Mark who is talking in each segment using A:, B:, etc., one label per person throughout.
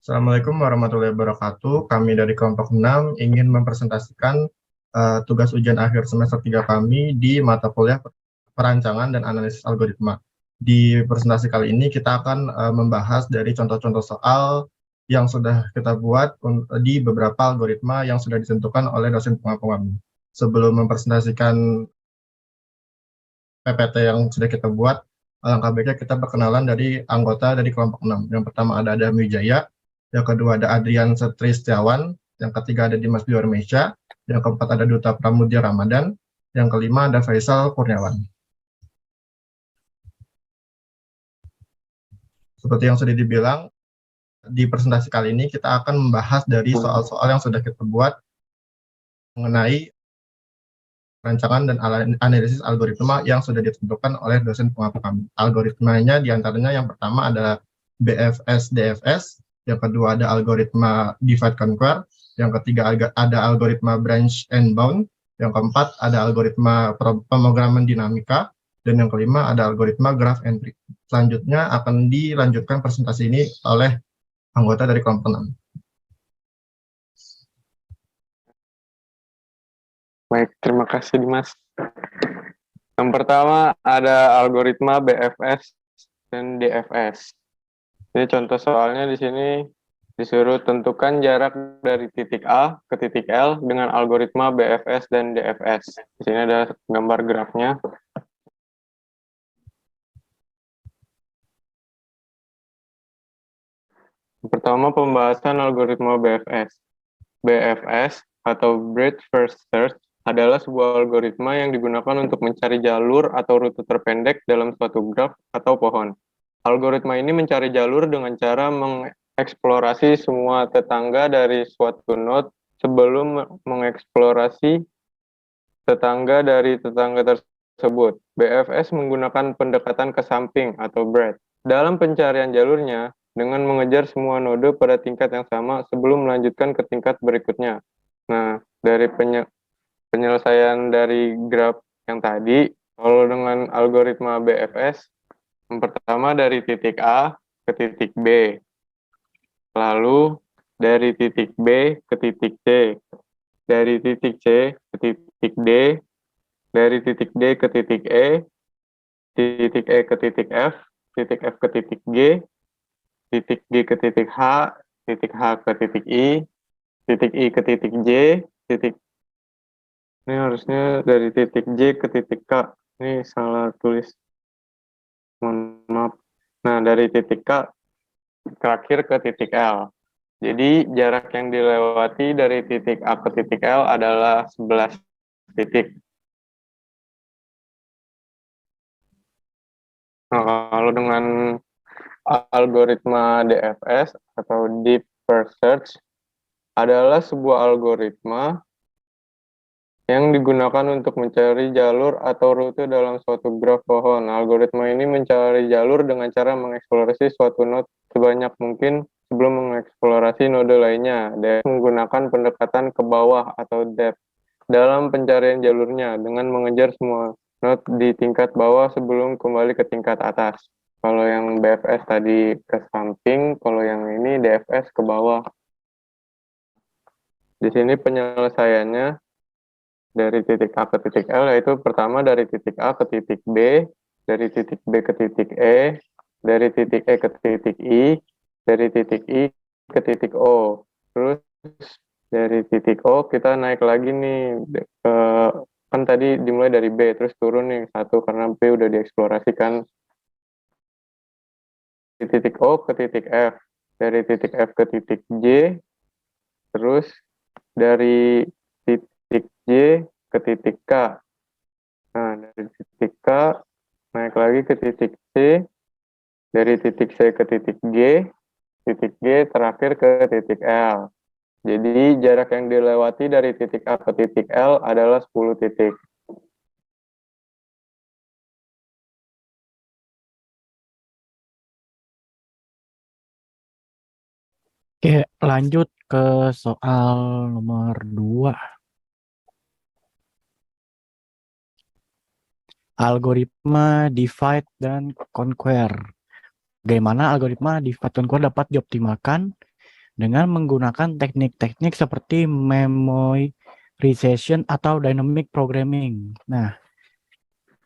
A: Assalamualaikum warahmatullahi wabarakatuh. Kami dari kelompok 6 ingin mempresentasikan tugas ujian akhir semester 3 kami di mata kuliah perancangan dan analisis algoritma. Di presentasi kali ini kita akan membahas dari contoh-contoh soal yang sudah kita buat di beberapa algoritma yang sudah ditentukan oleh dosen pengampu kami. Sebelum mempresentasikan PPT yang sudah kita buat, alangkah baiknya kita perkenalan dari anggota dari kelompok 6. Yang pertama ada Adam Wijaya, yang kedua ada Adrian Setristiawan, yang ketiga ada Dimas Diormesya, yang keempat ada Duta Pramudia Ramadan, yang kelima ada Faisal Kurniawan. Seperti yang sudah dibilang, di presentasi kali ini kita akan membahas dari soal-soal yang sudah kita buat mengenai rancangan dan analisis algoritma yang sudah ditentukan oleh dosen pengampu kami. Algoritmanya diantaranya yang pertama adalah BFS-DFS, yang kedua ada algoritma divide conquer, yang ketiga ada algoritma branch and bound, yang keempat ada algoritma pemrograman dinamika, dan yang kelima ada algoritma graph entry. Selanjutnya akan dilanjutkan presentasi ini oleh anggota dari kelompok 6.
B: Baik, terima kasih Dimas. Yang pertama ada algoritma BFS dan DFS. Jadi contoh soalnya di sini disuruh tentukan jarak dari titik A ke titik L dengan algoritma BFS dan DFS. Di sini ada gambar grafnya. Pertama, pembahasan algoritma BFS. BFS atau Breadth First Search adalah sebuah algoritma yang digunakan untuk mencari jalur atau rute terpendek dalam suatu graf atau pohon. Algoritma ini mencari jalur dengan cara mengeksplorasi semua tetangga dari suatu node sebelum mengeksplorasi tetangga dari tetangga tersebut. BFS menggunakan pendekatan ke samping atau breadth dalam pencarian jalurnya dengan mengejar semua node pada tingkat yang sama sebelum melanjutkan ke tingkat berikutnya. Nah, dari penyelesaian dari graf yang tadi, kalau dengan algoritma BFS, yang pertama dari titik A ke titik B, lalu dari titik B ke titik C, dari titik C ke titik D, dari titik D ke titik E ke titik F ke titik G ke titik H ke titik I ke titik J, ini harusnya dari titik J ke titik K. Ini salah tulis. Mohon maaf. Nah, dari titik K terakhir ke titik L. Jadi, jarak yang dilewati dari titik A ke titik L adalah 11 titik. Nah, kalau dengan algoritma DFS atau Deep First Search adalah sebuah algoritma yang digunakan untuk mencari jalur atau rute dalam suatu graf pohon. Algoritma ini mencari jalur dengan cara mengeksplorasi suatu node sebanyak mungkin sebelum mengeksplorasi node lainnya. Dan menggunakan pendekatan ke bawah atau depth dalam pencarian jalurnya dengan mengejar semua node di tingkat bawah sebelum kembali ke tingkat atas. Kalau yang BFS tadi ke samping, kalau yang ini DFS ke bawah. Di sini penyelesaiannya dari titik A ke titik L, yaitu pertama dari titik A ke titik B, dari titik B ke titik E, dari titik E ke titik I, dari titik I ke titik O. Terus dari titik O kita naik lagi nih, kan tadi dimulai dari B, terus turun nih satu karena B udah dieksplorasikan. Di titik O ke titik F, dari titik F ke titik J, terus dari titik J ke titik K. Nah, dari titik K naik lagi ke titik C, dari titik C ke titik G terakhir ke titik L. Jadi jarak yang dilewati dari titik A ke titik L adalah 10 titik.
C: Oke, lanjut ke soal nomor 2. Algoritma divide dan conquer. Bagaimana algoritma divide conquer dapat dioptimalkan dengan menggunakan teknik-teknik seperti memorization atau dynamic programming. Nah,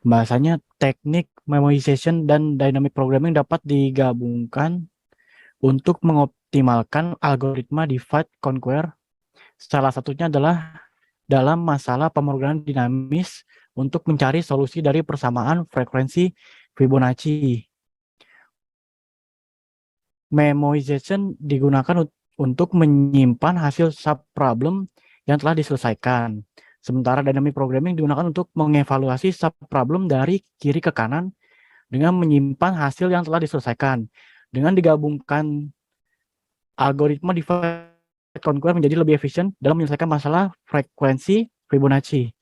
C: bahasanya teknik memorization dan dynamic programming dapat digabungkan untuk mengoptimalkan algoritma divide conquer. Salah satunya adalah dalam masalah pemrograman dinamis untuk mencari solusi dari persamaan frekuensi Fibonacci. Memoization digunakan untuk menyimpan hasil subproblem yang telah diselesaikan. Sementara dynamic programming digunakan untuk mengevaluasi subproblem dari kiri ke kanan dengan menyimpan hasil yang telah diselesaikan. Dengan digabungkan, algoritma divide conquer menjadi lebih efisien dalam menyelesaikan masalah frekuensi Fibonacci.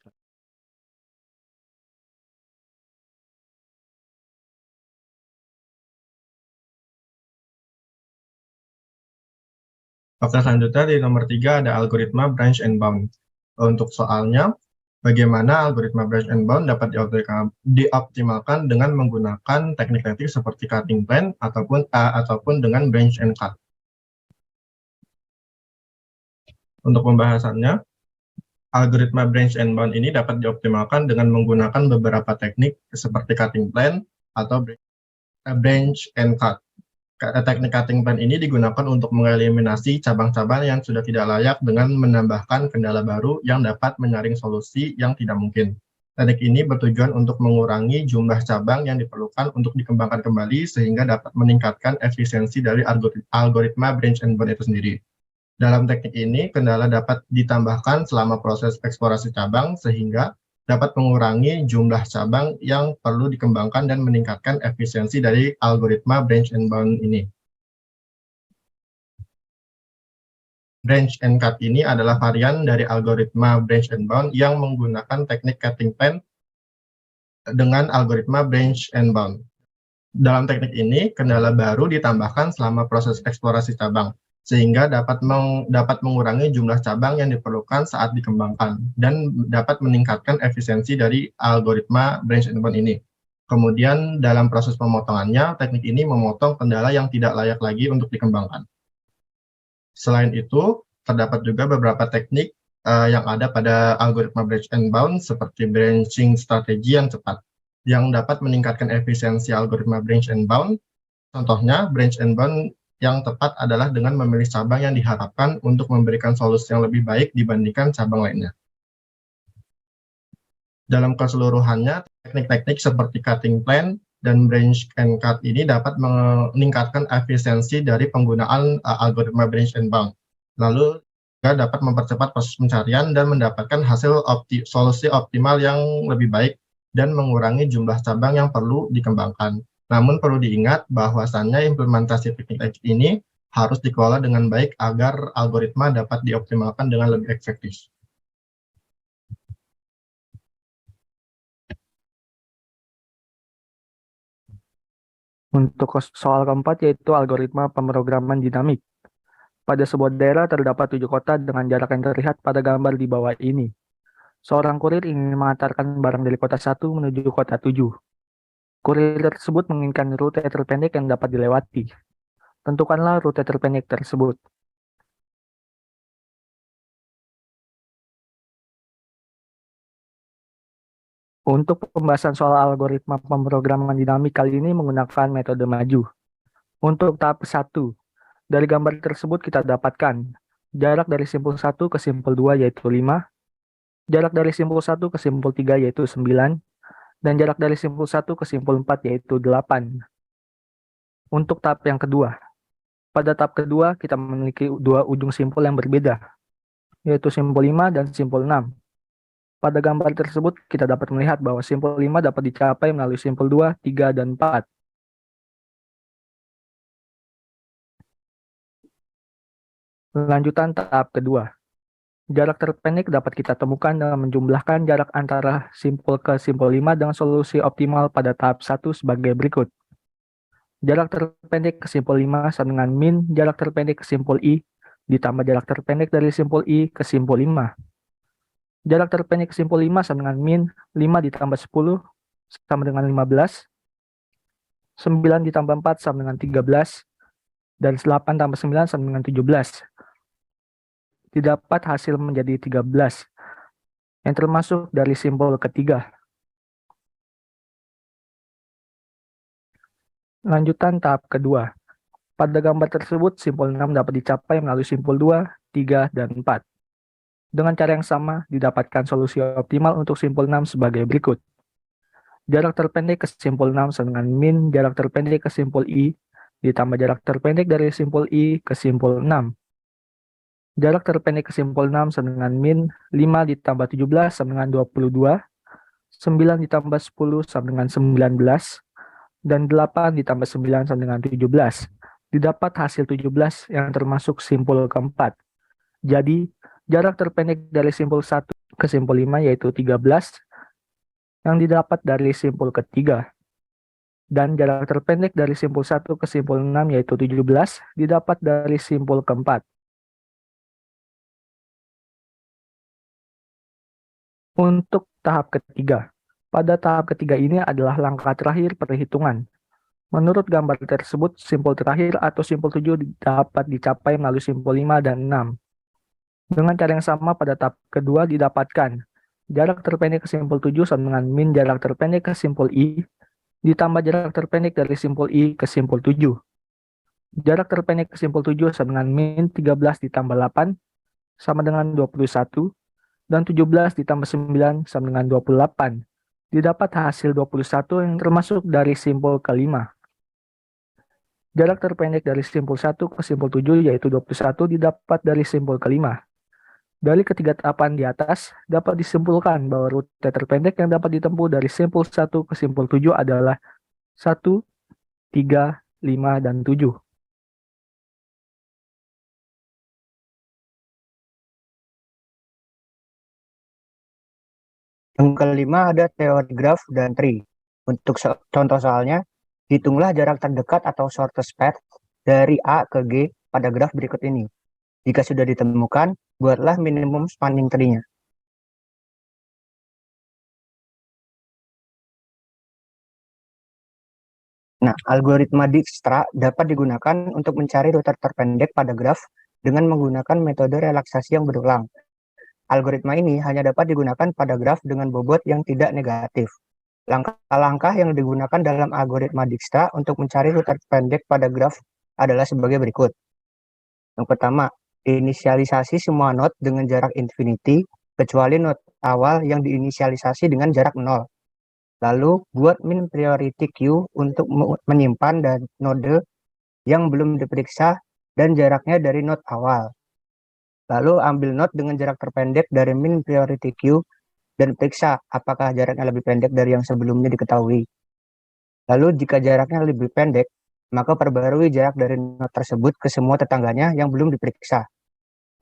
A: Oke, selanjutnya di nomor 3 ada algoritma branch and bound. Untuk soalnya, bagaimana algoritma branch and bound dapat dioptimalkan dengan menggunakan teknik-teknik seperti cutting plan ataupun dengan branch and cut. Untuk pembahasannya, algoritma branch and bound ini dapat dioptimalkan dengan menggunakan beberapa teknik seperti cutting plan atau branch and cut. Teknik cutting plan ini digunakan untuk mengeliminasi cabang-cabang yang sudah tidak layak dengan menambahkan kendala baru yang dapat menyaring solusi yang tidak mungkin. Teknik ini bertujuan untuk mengurangi jumlah cabang yang diperlukan untuk dikembangkan kembali sehingga dapat meningkatkan efisiensi dari algoritma branch and bound itu sendiri. Dalam teknik ini, kendala dapat ditambahkan selama proses eksplorasi cabang sehingga dapat mengurangi jumlah cabang yang perlu dikembangkan dan meningkatkan efisiensi dari algoritma branch and bound ini. Branch and cut ini adalah varian dari algoritma branch and bound yang menggunakan teknik cutting plan dengan algoritma branch and bound. Dalam teknik ini, kendala baru ditambahkan selama proses eksplorasi cabang, sehingga dapat mengurangi jumlah cabang yang diperlukan saat dikembangkan dan dapat meningkatkan efisiensi dari algoritma branch and bound ini. Kemudian dalam proses pemotongannya, teknik ini memotong kendala yang tidak layak lagi untuk dikembangkan. Selain itu, terdapat juga beberapa teknik yang ada pada algoritma branch and bound seperti branching strategi yang cepat, yang dapat meningkatkan efisiensi algoritma branch and bound. Contohnya, branch and bound yang tepat adalah dengan memilih cabang yang diharapkan untuk memberikan solusi yang lebih baik dibandingkan cabang lainnya. Dalam keseluruhannya, teknik-teknik seperti cutting plan dan branch and cut ini dapat meningkatkan efisiensi dari penggunaan algoritma branch and bound. Lalu juga dapat mempercepat proses pencarian dan mendapatkan hasil solusi optimal yang lebih baik dan mengurangi jumlah cabang yang perlu dikembangkan. Namun perlu diingat bahwasannya implementasi teknik ini harus dikelola dengan baik agar algoritma dapat dioptimalkan dengan lebih efektif.
D: Untuk soal keempat yaitu algoritma pemrograman dinamik. Pada sebuah daerah terdapat 7 kota dengan jarak yang terlihat pada gambar di bawah ini. Seorang kurir ingin mengantarkan barang dari kota 1 menuju kota 7. Kurir tersebut menginginkan rute terpendek yang dapat dilewati. Tentukanlah rute terpendek tersebut. Untuk pembahasan soal algoritma pemrograman dinamik kali ini menggunakan metode maju. Untuk tahap 1, dari gambar tersebut kita dapatkan jarak dari simpul 1 ke simpul 2 yaitu 5, jarak dari simpul 1 ke simpul 3 yaitu 9, dan jarak dari simpul 1 ke simpul 4 yaitu 8. Untuk tahap yang kedua, pada tahap kedua kita memiliki dua ujung simpul yang berbeda, yaitu simpul 5 dan simpul 6. Pada gambar tersebut kita dapat melihat bahwa simpul 5 dapat dicapai melalui simpul 2, 3, dan 4. Lanjutan tahap kedua. Jarak terpendek dapat kita temukan dengan menjumlahkan jarak antara simpul ke simpul 5 dengan solusi optimal pada tahap 1 sebagai berikut. Jarak terpendek ke simpul 5 sama dengan min jarak terpendek ke simpul I ditambah jarak terpendek dari simpul I ke simpul 5. Jarak terpendek ke simpul 5 sama dengan min 5 ditambah 10 sama dengan 15. 9 ditambah 4 sama dengan 13. dan 8 tambah 9 sama dengan 17. Didapat hasil menjadi 13, yang termasuk dari simbol ketiga. Lanjutan tahap kedua. Pada gambar tersebut, simpul 6 dapat dicapai melalui simpul 2, 3, dan 4. Dengan cara yang sama, didapatkan solusi optimal untuk simpul 6 sebagai berikut. Jarak terpendek ke simpul 6 sama dengan min jarak terpendek ke simpul I, ditambah jarak terpendek dari simpul I ke simpul 6. Jarak terpendek ke simpul 6 sama dengan min 5 ditambah 17 sama dengan 22, 9 ditambah 10 sama dengan 19, dan 8 ditambah 9 sama dengan 17. Didapat hasil 17 yang termasuk simpul keempat. Jadi, jarak terpendek dari simpul 1 ke simpul 5 yaitu 13 yang didapat dari simpul ketiga. Dan jarak terpendek dari simpul 1 ke simpul 6 yaitu 17 didapat dari simpul keempat. Untuk tahap ketiga. Pada tahap ketiga ini adalah langkah terakhir perhitungan. Menurut gambar tersebut, simpul terakhir atau simpul 7 dapat dicapai melalui simpul 5 dan 6. Dengan cara yang sama pada tahap kedua didapatkan jarak terpendek ke simpul 7 sama dengan min jarak terpendek ke simpul I, ditambah jarak terpendek dari simpul I ke simpul 7. Jarak terpendek ke simpul 7 sama dengan min 13 ditambah 8 sama dengan 21, dan 17 ditambah 9 sama dengan 28. Didapat hasil 21 yang termasuk dari simpul kelima. Jarak terpendek dari simpul 1 ke simpul 7 yaitu 21 didapat dari simpul kelima. Dari ketiga tahapan di atas, dapat disimpulkan bahwa rute terpendek yang dapat ditempuh dari simpul 1 ke simpul 7 adalah 1, 3, 5, dan 7.
E: Yang kelima ada teori graf dan tree. Untuk contoh soalnya, hitunglah jarak terdekat atau shortest path dari A ke G pada graf berikut ini. Jika sudah ditemukan, buatlah minimum spanning tree-nya. Nah, algoritma Dijkstra dapat digunakan untuk mencari rute terpendek pada graf dengan menggunakan metode relaksasi yang berulang. Algoritma ini hanya dapat digunakan pada graf dengan bobot yang tidak negatif. Langkah-langkah yang digunakan dalam algoritma Dijkstra untuk mencari rute terpendek pada graf adalah sebagai berikut. Yang pertama, inisialisasi semua node dengan jarak infinity, kecuali node awal yang diinisialisasi dengan jarak 0. Lalu, buat min priority queue untuk menyimpan dan node yang belum diperiksa dan jaraknya dari node awal. Lalu ambil node dengan jarak terpendek dari min priority queue dan periksa apakah jaraknya lebih pendek dari yang sebelumnya diketahui. Lalu jika jaraknya lebih pendek, maka perbarui jarak dari node tersebut ke semua tetangganya yang belum diperiksa.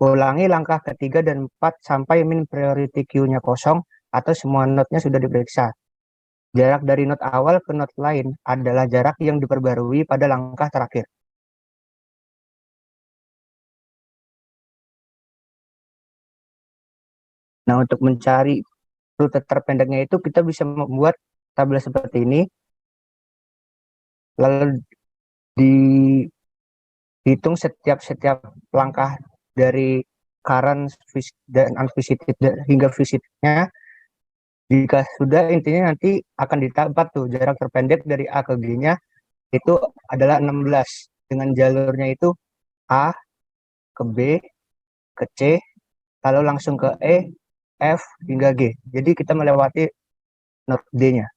E: Ulangi langkah ketiga dan 4 sampai min priority queue-nya kosong atau semua node-nya sudah diperiksa. Jarak dari node awal ke node lain adalah jarak yang diperbarui pada langkah terakhir. Nah, untuk mencari rute terpendeknya itu kita bisa membuat tabel seperti ini. Lalu dihitung setiap langkah dari current dan unvisited hingga visitnya. Jika sudah, intinya nanti akan didapat tuh jarak terpendek dari A ke G-nya itu adalah 16. Dengan jalurnya itu A ke B ke C, lalu langsung ke E, F, hingga G. Jadi kita melewati node D-nya.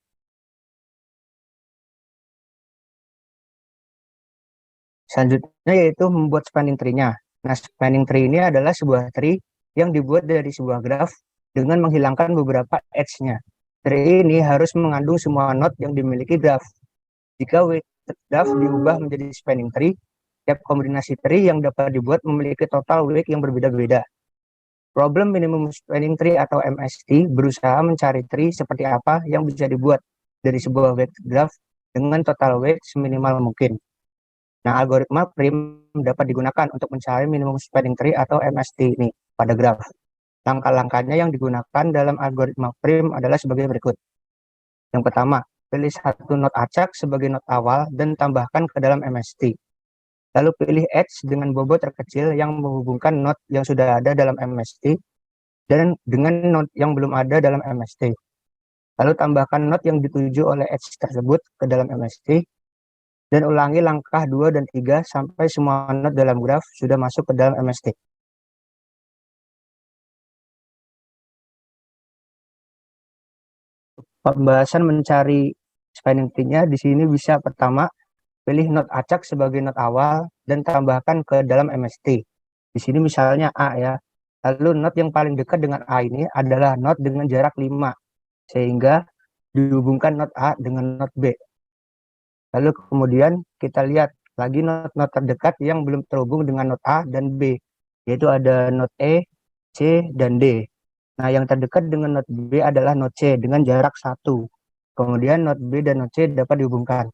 E: Selanjutnya yaitu membuat spanning tree-nya. Nah, spanning tree ini adalah sebuah tree yang dibuat dari sebuah graf dengan menghilangkan beberapa edge-nya. Tree ini harus mengandung semua node yang dimiliki graf. Jika weighted graph diubah menjadi spanning tree, setiap kombinasi tree yang dapat dibuat memiliki total weight yang berbeda-beda. Problem minimum spanning tree atau MST berusaha mencari tree seperti apa yang bisa dibuat dari sebuah weighted graph dengan total weight seminimal mungkin. Nah, algoritma prim dapat digunakan untuk mencari minimum spanning tree atau MST ini pada graf. Langkah-langkahnya yang digunakan dalam algoritma prim adalah sebagai berikut. Yang pertama, pilih satu node acak sebagai node awal dan tambahkan ke dalam MST. Lalu pilih edge dengan bobot terkecil yang menghubungkan node yang sudah ada dalam MST dan dengan node yang belum ada dalam MST. Lalu tambahkan node yang dituju oleh edge tersebut ke dalam MST dan ulangi langkah 2 dan 3 sampai semua node dalam graf sudah masuk ke dalam MST. Pembahasan mencari spanning tree-nya di sini bisa pertama pilih node acak sebagai node awal dan tambahkan ke dalam MST. Di sini misalnya A ya. Lalu node yang paling dekat dengan A ini adalah node dengan jarak 5 sehingga dihubungkan node A dengan node B. Lalu kemudian kita lihat lagi node-node terdekat yang belum terhubung dengan node A dan B, yaitu ada node E, C, dan D. Nah, yang terdekat dengan node B adalah node C dengan jarak 1. Kemudian node B dan node C dapat dihubungkan.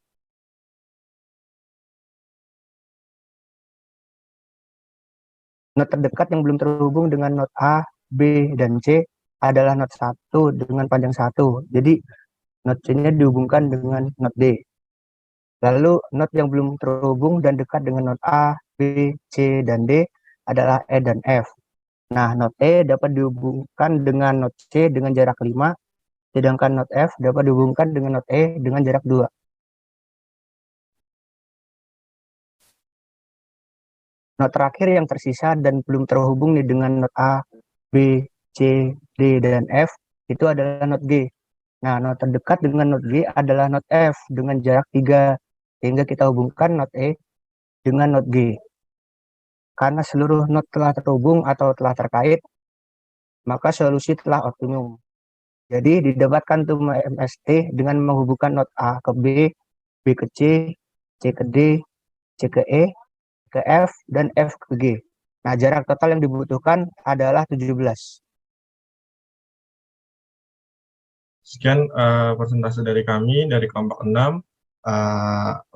E: Node terdekat yang belum terhubung dengan node A, B, dan C adalah node 1 dengan panjang 1. Jadi, node C-nya dihubungkan dengan node D. Lalu node yang belum terhubung dan dekat dengan node A, B, C, dan D adalah E dan F. Nah, node E dapat dihubungkan dengan node C dengan jarak 5, sedangkan node F dapat dihubungkan dengan node E dengan jarak 2. Node terakhir yang tersisa dan belum terhubung nih dengan node A, B, C, D, dan F itu adalah node G. Nah, node terdekat dengan node G adalah node F dengan jarak 3, sehingga kita hubungkan node E dengan node G. Karena seluruh node telah terhubung atau telah terkait, maka solusi telah optimum. Jadi didapatkan tuh MST dengan menghubungkan node A ke B, B ke C, C ke D, C ke E, ke F, dan F ke G. Nah, jarak total yang dibutuhkan adalah 17.
A: Sekian presentasi dari kami dari kelompok 6.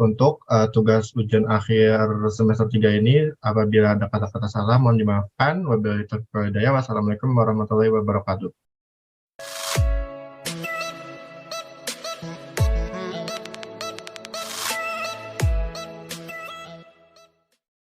A: Untuk tugas ujian akhir semester 3 ini, apabila ada kata-kata salah mohon dimaafkan. Wabillahi taufiq wal hidayah. Wassalamualaikum warahmatullahi wabarakatuh.